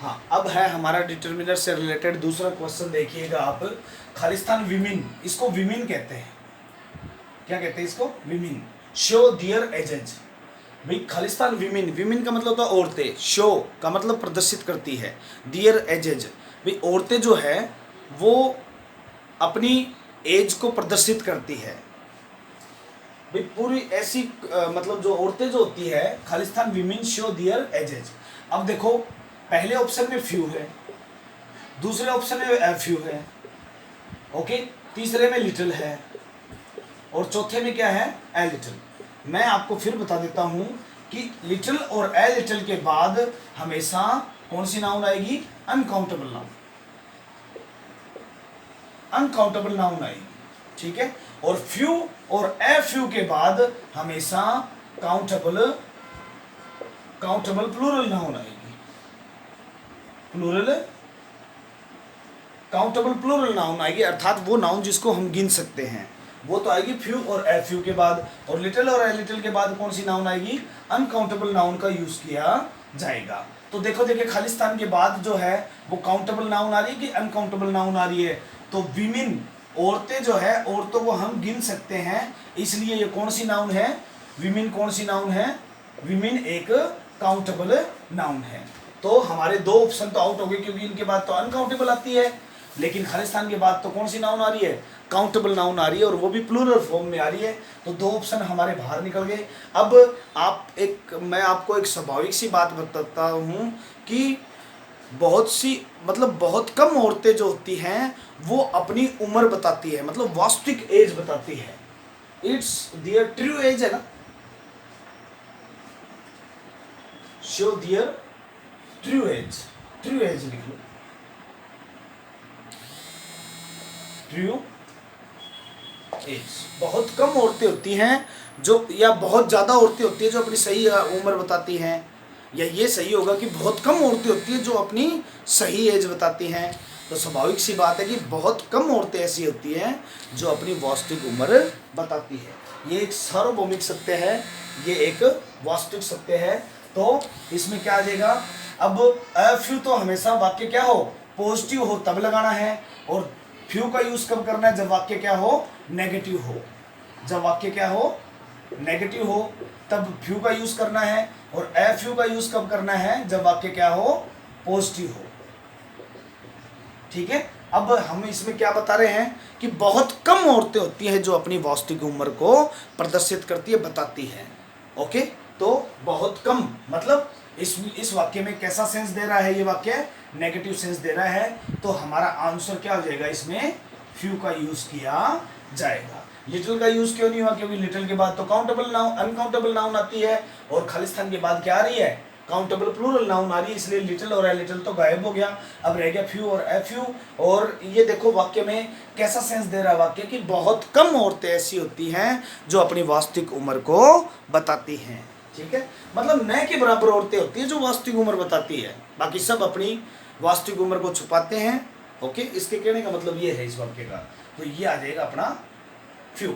हाँ, अब है हमारा डिटर्मिनर से रिलेटेड दूसरा क्वेश्चन। देखिएगा आप, खालिस्तान विमिन, इसको विमिन कहते हैं। क्या कहते हैं इसको? विमिन। शो दियर एजेज। भाई खालिस्तान विमिन, विमिन का मतलब होता है औरतें, शो का मतलब प्रदर्शित करती है, दियर एजेज भाई औरतें जो है वो अपनी एज को प्रदर्शित करती है। भाई पूरी ऐसी मतलब जो औरतें जो होती है, खालिस्तान विमेन शो दियर एजेज। अब देखो, पहले ऑप्शन में फ्यू है, दूसरे ऑप्शन में ए फ्यू है, ओके, तीसरे में लिटिल है, और चौथे में क्या है? A little. मैं आपको फिर बता देता हूं कि लिटिल और ए लिटिल के बाद हमेशा कौन सी नाउन आएगी? अनकाउंटेबल नाउन, अनकाउंटेबल नाउन आएगी, ठीक है। और फ्यू और ए फ्यू के बाद हमेशा काउंटेबल प्लूरल नाउन आएगी, प्लूरल काउंटेबल प्लूरल नाउन आएगी, अर्थात वो नाउन जिसको हम गिन सकते हैं, वो तो आएगी फ्यू और ए फ्यू के बाद। और लिटिल और ए लिटिल के बाद कौन सी नाउन आएगी? अनकाउंटेबल नाउन का यूज किया जाएगा। तो देखो देखिए, खालिस्तान के बाद जो है वो काउंटेबल नाउन आ रही है कि अनकाउंटेबल नाउन आ रही है? तो विमिन, औरतें जो है, औरतों को हम गिन सकते हैं, इसलिए ये कौन सी नाउन है? विमिन कौन सी नाउन है? विमिन एक काउंटेबल नाउन है। तो हमारे दो ऑप्शन तो आउट हो गए, क्योंकि इनके बाद तो अनकाउंटेबल आती है, लेकिन खालिस्तान के बाद तो कौन सी नाउन आ रही है? काउंटेबल नाउन आ रही है, और वो भी प्लूरल फॉर्म में आ रही है। तो दो ऑप्शन हमारे बाहर निकल गए। अब मैं आपको एक स्वाभाविक सी बात बताता हूँ कि बहुत सी, मतलब बहुत कम औरतें जो होती हैं वो अपनी उम्र बताती है, मतलब वास्तविक एज बताती है। इट्स दियर ट्रू एज है ना, शो दियर ट्रू एज, ट्रू एज लिख लो, ट्रू एज। बहुत कम औरतें होती हैं जो, या बहुत ज़्यादा औरतें होती हैं जो अपनी सही उम्र बताती हैं, या ये सही होगा कि बहुत कम औरतें होती हैं जो अपनी सही एज बताती हैं। तो स्वाभाविक सी बात है कि बहुत कम औरतें ऐसी होती हैं जो अपनी वास्तविक उम्र बताती है। ये एक सार्वभौमिक सत्य है, ये एक वास्तविक सत्य है। तो इसमें क्या आ जाएगा? अब फ्यू तो हमेशा वाक्य क्या हो? पॉजिटिव हो तब लगाना है, और फ्यू का यूज कब करना है? जब वाक्य क्या हो? नेगेटिव हो। जब वाक्य क्या हो? नेगेटिव हो, तब फ्यू का यूज करना है। और ए फ्यू का यूज कब करना है? जब वाक्य क्या हो? पॉजिटिव हो, ठीक है। अब हम इसमें क्या बता रहे हैं कि बहुत कम औरतें होती हैं जो अपनी वास्तविक उम्र को प्रदर्शित करती है, बताती है, ओके। तो बहुत कम मतलब इस वाक्य में कैसा सेंस दे रहा है? ये वाक्य नेगेटिव सेंस दे रहा है। तो हमारा आंसर क्या हो जाएगा? इसमें फ्यू का यूज किया जाएगा। लिटिल का यूज क्यों नहीं हुआ? क्योंकि लिटिल के बाद तो काउंटेबल नाउन, अनकाउंटेबल नाउन आती है, और खालिस्तान के बाद क्या आ रही है? काउंटेबल प्लूरल नाउन आ रही है, इसलिए लिटिल और ए लिटिल तो गायब हो गया। अब रह गया फ्यू और ए फ्यू। और ये देखो वाक्य में कैसा सेंस दे रहा है वाक्य कि बहुत कम औरतें ऐसी होती हैं जो अपनी वास्तविक उम्र को बताती हैं, ठीक है। मतलब न के बराबर औरतें होती हैं जो वास्तविक उम्र बताती है, बाकी सब अपनी वास्तविक उम्र को छुपाते हैं, ओके। इसके कहने का मतलब ये है इस वाक्य का। तो ये आ जाएगा अपना फ्यू।